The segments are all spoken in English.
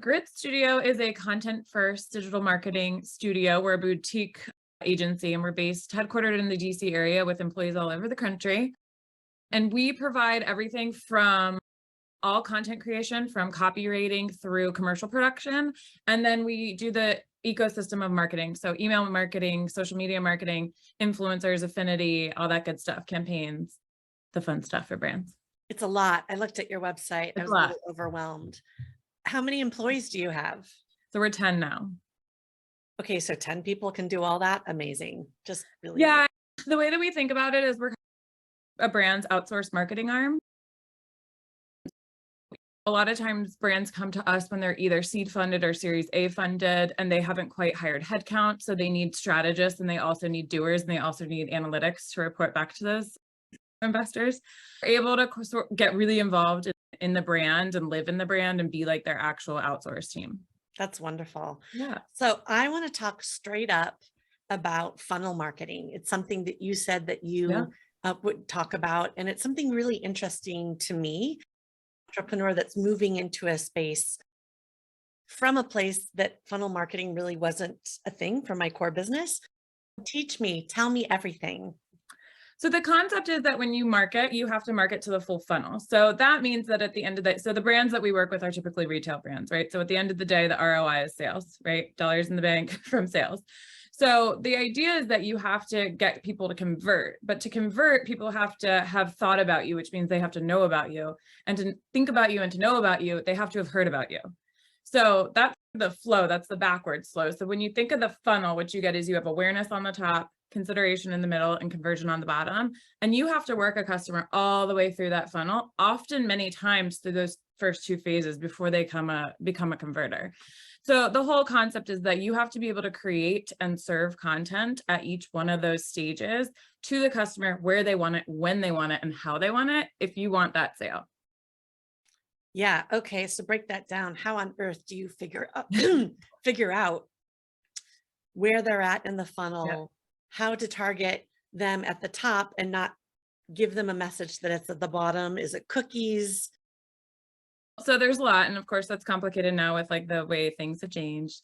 Grit Studio is a content-first digital marketing studio. We're a boutique agency and we're headquartered in the DC area with employees all over the country. And we provide everything from all content creation, from copywriting through commercial production. And then we do the ecosystem of marketing. So email marketing, social media marketing, influencers, affinity, all that good stuff, campaigns, the fun stuff for brands. It's a lot. I looked at your website. I It's a was a lot. little overwhelmed. How many employees do you have? So we're 10 now. Okay, so 10 people can do all that? Amazing. Just really Yeah, the way that we think about it is we're a brand's outsourced marketing arm. A lot of times brands come to us when they're either seed funded or Series A funded, and they haven't quite hired headcount. So they need strategists and they also need doers and they also need analytics to report back to those investors. Are able to get really involved in the brand and live in the brand and be like their actual outsourced team. That's wonderful. Yeah. So I want to talk straight up about funnel marketing. It's something that you said that you would talk about, and it's something really interesting to me, entrepreneur that's moving into a space from a place that funnel marketing really wasn't a thing for my core business. Teach me, tell me everything. So the concept is that when you market, you have to market to the full funnel. So that means that at the end of the brands that we work with are typically retail brands, right? So at the end of the day, the ROI is sales, right? Dollars in the bank from sales. So the idea is that you have to get people to convert, but to convert, people have to have thought about you, which means they have to know about you, and to think about you and to know about you, they have to have heard about you. So that's the flow, that's the backwards flow. So when you think of the funnel, what you get is you have awareness on the top, consideration in the middle, and conversion on the bottom. And you have to work a customer all the way through that funnel, often many times through those first two phases before they become a converter. So the whole concept is that you have to be able to create and serve content at each one of those stages to the customer where they want it, when they want it, and how they want it, if you want that sale. Yeah. Okay. So break that down. How on earth do you figure out where they're at in the funnel, how to target them at the top and not give them a message that it's at the bottom? Is it cookies? So there's a lot. And of course, that's complicated now with like the way things have changed.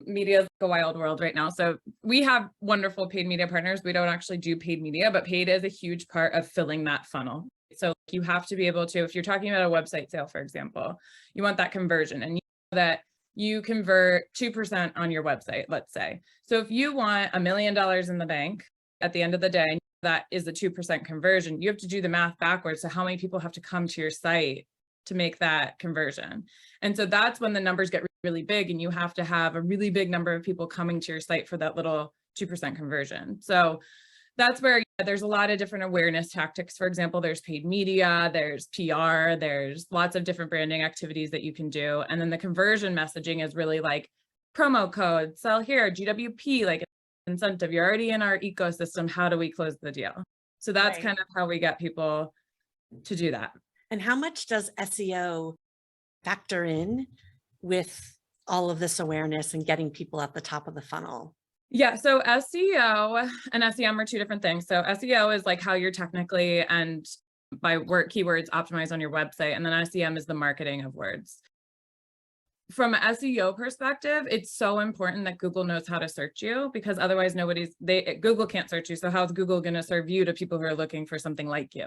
Media is like a wild world right now. So we have wonderful paid media partners. We don't actually do paid media, but paid is a huge part of filling that funnel. So you have to be able to, if you're talking about a website sale, for example, you want that conversion and you know that you convert 2% on your website, let's say. So if you want $1 million in the bank at the end of the day, that is a 2% conversion. You have to do the math backwards. So how many people have to come to your site to make that conversion? And so that's when the numbers get really big and you have to have a really big number of people coming to your site for that little 2% conversion. So that's where there's a lot of different awareness tactics. For example, there's paid media, there's PR, there's lots of different branding activities that you can do. And then the conversion messaging is really like promo code, sell here, GWP, like incentive. You're already in our ecosystem. How do we close the deal? So that's kind of how we get people to do that. And how much does SEO factor in with all of this awareness and getting people at the top of the funnel? Yeah, so SEO and SEM are two different things. So SEO is like how you're technically and by keywords optimize on your website, and then SEM is the marketing of words. From an SEO perspective, it's so important that Google knows how to search you, because otherwise Google can't search you. So how is Google going to serve you to people who are looking for something like you?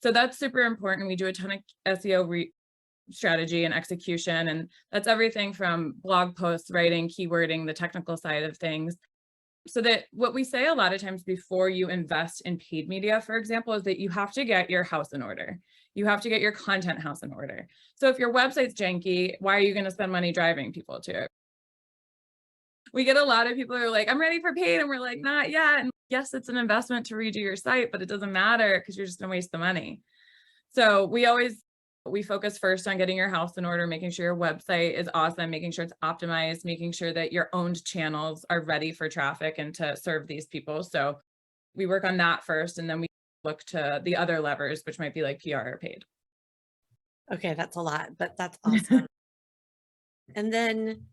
So that's super important. We do a ton of SEO strategy and execution, and that's everything from blog posts, writing, keywording, the technical side of things. So that what we say a lot of times before you invest in paid media, for example, is that you have to get your house in order. You have to get your content house in order. So if your website's janky, why are you going to spend money driving people to it? We get a lot of people who are like, I'm ready for paid, and we're like, not yet. And yes, it's an investment to redo your site, but it doesn't matter because you're just going to waste the money. So we focus first on getting your house in order, making sure your website is awesome, making sure it's optimized, making sure that your owned channels are ready for traffic and to serve these people. So we work on that first, and then we look to the other levers, which might be like PR or paid. Okay, that's a lot, but that's awesome. And then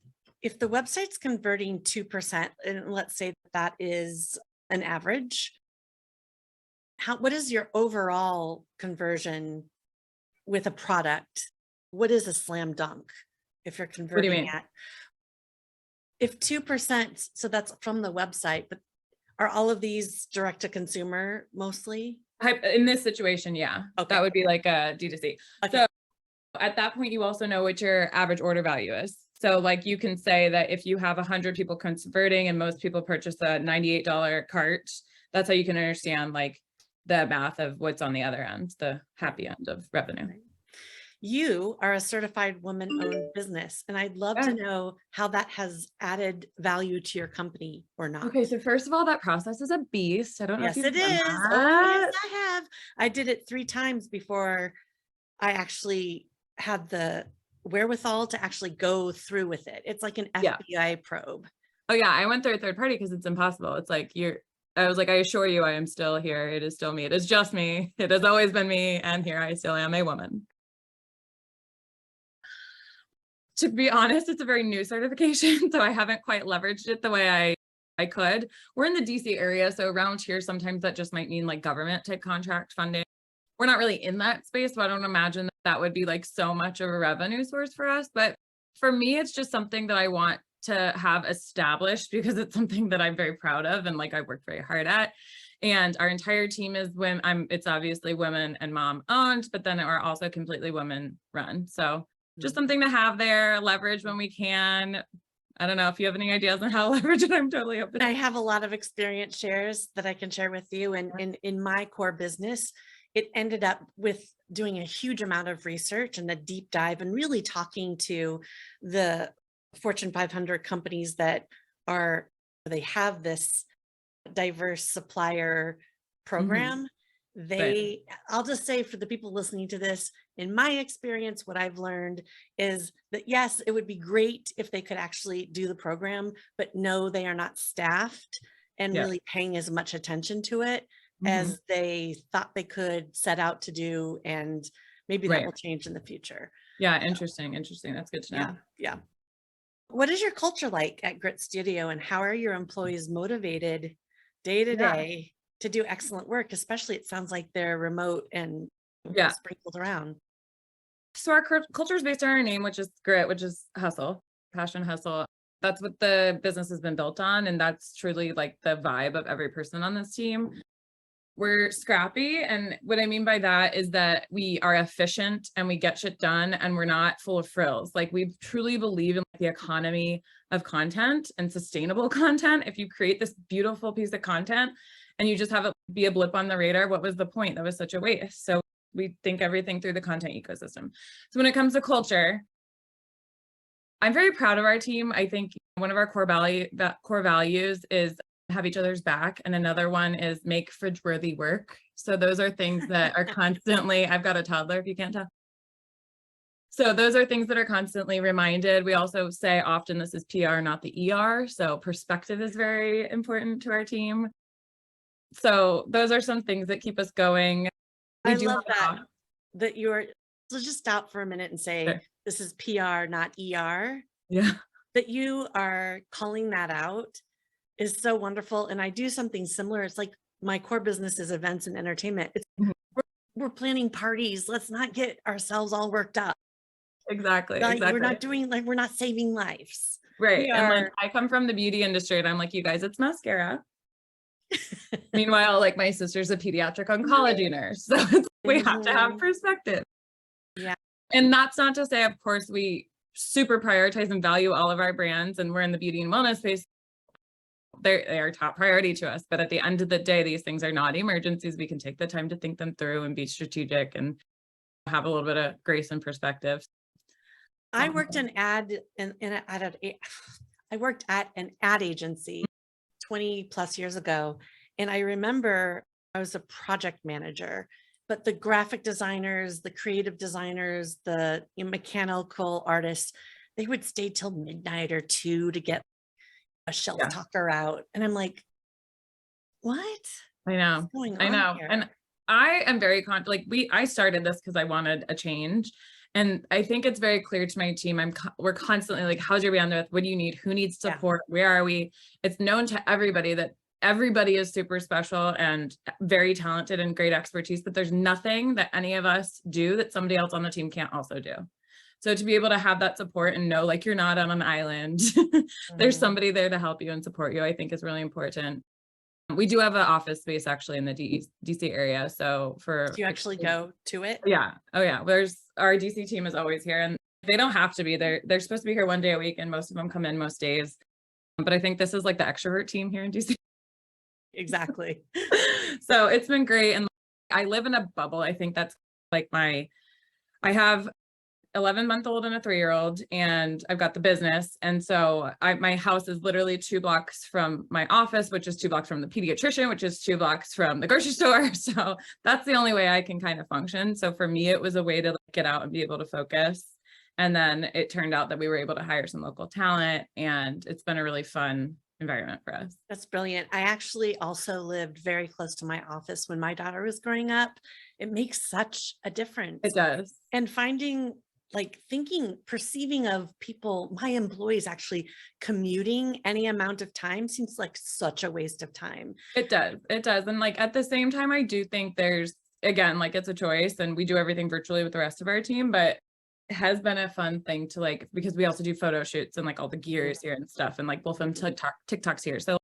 if the website's converting 2%, and let's say that is an average, what is your overall conversion with a product? What is a slam dunk? if you're What do you converting mean? at. If 2%, so that's from the website, but are all of these direct to consumer mostly? In this situation, yeah, Okay. that would be like a D2C. Okay. So at that point, you also know what your average order value is. So like you can say that if you have 100 people converting and most people purchase a $98 cart, that's how you can understand like the math of what's on the other end, the happy end of revenue. Right. You are a certified woman-owned business, and I'd love to Yeah. know how that has added value to your company or not. Okay, so first of all, that process is a beast. I don't know if Yes, you've it done is. Oh, yes, that. I have. I did it 3 times before I actually had the wherewithal to actually go through with it. It's like an Yeah. FBI probe. Oh yeah, I went through a third party because it's impossible. It's like I was like, I assure you, I am still here. It is still me. It is just me. It has always been me. And here I still am a woman. To be honest, it's a very new certification. So I haven't quite leveraged it the way I could. We're in the DC area. So around here, sometimes that just might mean like government type contract funding. We're not really in that space, so I don't imagine that would be like so much of a revenue source for us. But for me, it's just something that I want to have established because it's something that I'm very proud of and like I worked very hard at. And our entire team is women. It's obviously women and mom owned, but then are also completely women run. So just something to have there, leverage when we can. I don't know if you have any ideas on how to leverage it. I'm totally open. I have a lot of experience shares that I can share with you. And in my core business, it ended up with doing a huge amount of research and a deep dive and really talking to the Fortune 500 companies that they have this diverse supplier program. Right. I'll just say for the people listening to this, in my experience, what I've learned is that yes, it would be great if they could actually do the program, but no, they are not staffed and Yeah. really paying as much attention to it Mhm. as they thought they could set out to do. And maybe that Right. will change in the future. Yeah. Interesting. Interesting. That's good to know. Yeah. Yeah. What is your culture like at Grit Studio, and how are your employees motivated day to Yeah. day to do excellent work? Especially, it sounds like they're remote and Yeah. sprinkled around. So our culture is based on our name, which is grit, which is hustle, passion, hustle. That's what the business has been built on. And that's truly like the vibe of every person on this team. We're scrappy. And what I mean by that is that we are efficient and we get shit done and we're not full of frills. Like we truly believe in the economy of content and sustainable content. If you create this beautiful piece of content and you just have it be a blip on the radar, what was the point? That was such a waste. So we think everything through the content ecosystem. So when it comes to culture, I'm very proud of our team. I think one of our core values is have each other's back, and another one is make fridge-worthy work. So those are things that are constantly, I've got a toddler if you can't tell. So those are things that are constantly reminded. We also say often this is PR, not the ER. So perspective is very important to our team. So those are some things that keep us going. We I do love have that you're, so just stop for a minute and say, Sure. this is PR, not ER. Yeah. That you are calling that out is so wonderful. And I do something similar. It's like my core business is events and entertainment. Mhm. We're planning parties. Let's not get ourselves all worked up. Exactly. Like we're not Exactly. doing, like we're not saving lives. Right. We And like are. I come from the beauty industry and I'm like, you guys, it's mascara. Meanwhile, like my sister's a pediatric oncology nurse. So we have to have Mhm. perspective. Yeah. And that's not to say, of course, we super prioritize and value all of our brands and we're in the beauty and wellness space. They are top priority to us. But at the end of the day, these things are not emergencies. We can take the time to think them through and be strategic and have a little bit of grace and perspective. I worked an ad I worked at an ad agency 20 plus years ago. And I remember I was a project manager, but the graphic designers, the creative designers, the mechanical artists, they would stay till midnight or 2 to get a shelf Yeah, talker out. And I'm like, what? I What's know. going I on know. And here? I am very I started this because I wanted a change. And I think it's very clear to my team. We're constantly like, how's your bandwidth? What do you need? Who needs Yeah. support? Where are we? It's known to everybody that everybody is super special and very talented and great expertise, but there's nothing that any of us do that somebody else on the team can't also do. So to be able to have that support and know like you're not on an island, there's Mhm. somebody there to help you and support you, I think is really important. We do have an office space actually in the DC area. So Do you actually go to it? yeah. Oh yeah. There's our DC team is always here and they don't have to be. They're supposed to be here one day a week and most of them come in most days. But I think this is like the extrovert team here in DC. Exactly. So it's been great. And I live in a bubble. I think that's like I have 11-month-old and a 3-year-old, and I've got the business. And so my house is literally 2 blocks from my office, which is 2 blocks from the pediatrician, which is 2 blocks from the grocery store. So that's the only way I can kind of function. So for me, it was a way to like get out and be able to focus. And then it turned out that we were able to hire some local talent, and it's been a really fun environment for us. That's brilliant. I actually also lived very close to my office when my daughter was growing up. It makes such a difference. It does. And finding like perceiving of people, my employees actually commuting any amount of time seems like such a waste of time. It does. It does. And like at the same time, I do think there's, again, like it's a choice and we do everything virtually with the rest of our team, but it has been a fun thing to like, because we also do photo shoots and like all the gears here and stuff. And like we'll film TikToks here. So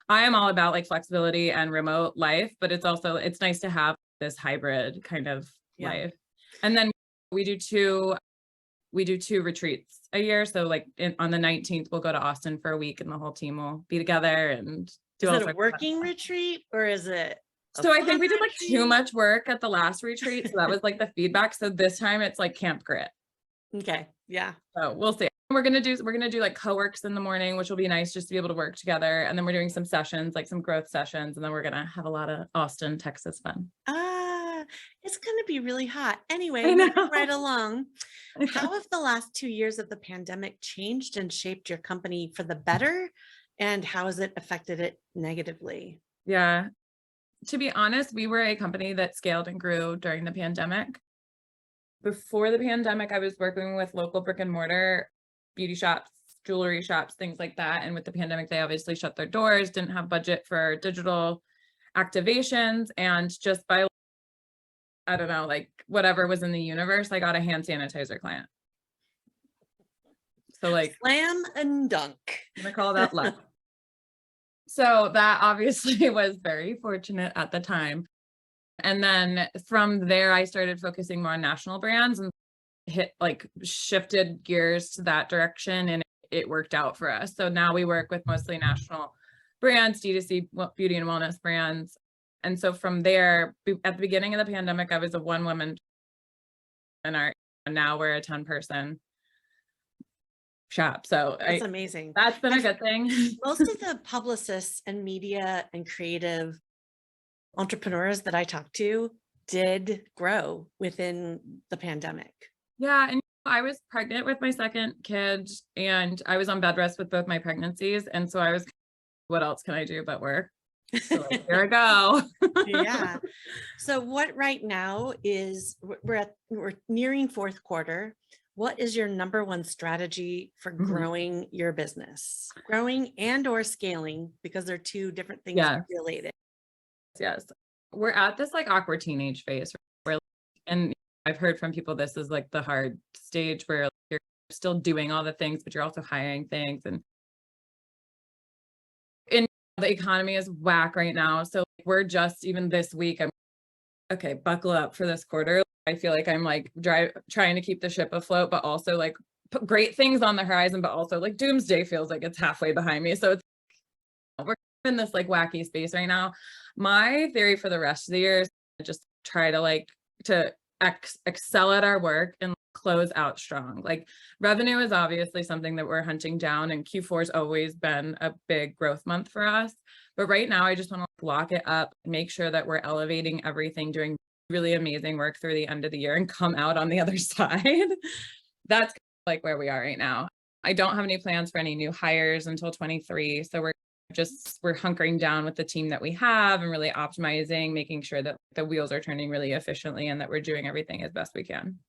I am all about like flexibility and remote life, but it's nice to have this hybrid kind of life. And then we do two retreats a year. So like on the 19th, we'll go to Austin for a week and the whole team will be together and do Is it a working retreat or is it? So I think we did like too much work at the last retreat. So that was like the feedback. So this time it's like Camp Grit. Okay. Yeah. So we'll see. We're gonna do like co-works in the morning, which will be nice just to be able to work together. And then we're doing some sessions, like some growth sessions, and then we're gonna have a lot of Austin, Texas fun. It's gonna be really hot. Anyway, I know. moving right along. How have the last 2 years of the pandemic changed and shaped your company for the better? And how has it affected it negatively? Yeah. To be honest, we were a company that scaled and grew during the pandemic. Before the pandemic, I was working with local brick and mortar beauty shops, jewelry shops, things like that. And with the pandemic, they obviously shut their doors, didn't have budget for digital activations. And just by, I don't know, like whatever was in the universe, I got a hand sanitizer client. So like slam and dunk. I'm gonna call that luck. So that obviously was very fortunate at the time. And then from there, I started focusing more on national brands and shifted gears to that direction, and it worked out for us. So now we work with mostly national brands, D2C beauty and wellness brands. And so from there, at the beginning of the pandemic, I was a one-woman and now we're a 10-person shop. So that's amazing. That's been a good thing. Most of the publicists and media and creative entrepreneurs that I talked to did grow within the pandemic. Yeah. And I was pregnant with my second kid and I was on bed rest with both my pregnancies. And so I was, what else can I do but work? So here I go. Yeah. So what right now is we're nearing fourth quarter. What is your number one strategy for growing your business? Growing and or scaling, because they're two different things related. Yes. We're at this like awkward teenage phase where, and I've heard from people, this is like the hard stage where you're still doing all the things, but you're also hiring things. And the economy is whack right now. So we're just, even this week, okay, buckle up for this quarter. I feel like I'm like trying to keep the ship afloat, but also like put great things on the horizon, but also like doomsday feels like it's halfway behind me. So we're in this like wacky space right now. My theory for the rest of the year is just try to excel at our work and close out strong. Like revenue is obviously something that we're hunting down, and Q4 has always been a big growth month for us. But right now I just want to lock it up, make sure that we're elevating everything, doing really amazing work through the end of the year and come out on the other side. That's like where we are right now. I don't have any plans for any new hires until 23. So we're hunkering down with the team that we have and really optimizing, making sure that the wheels are turning really efficiently and that we're doing everything as best we can.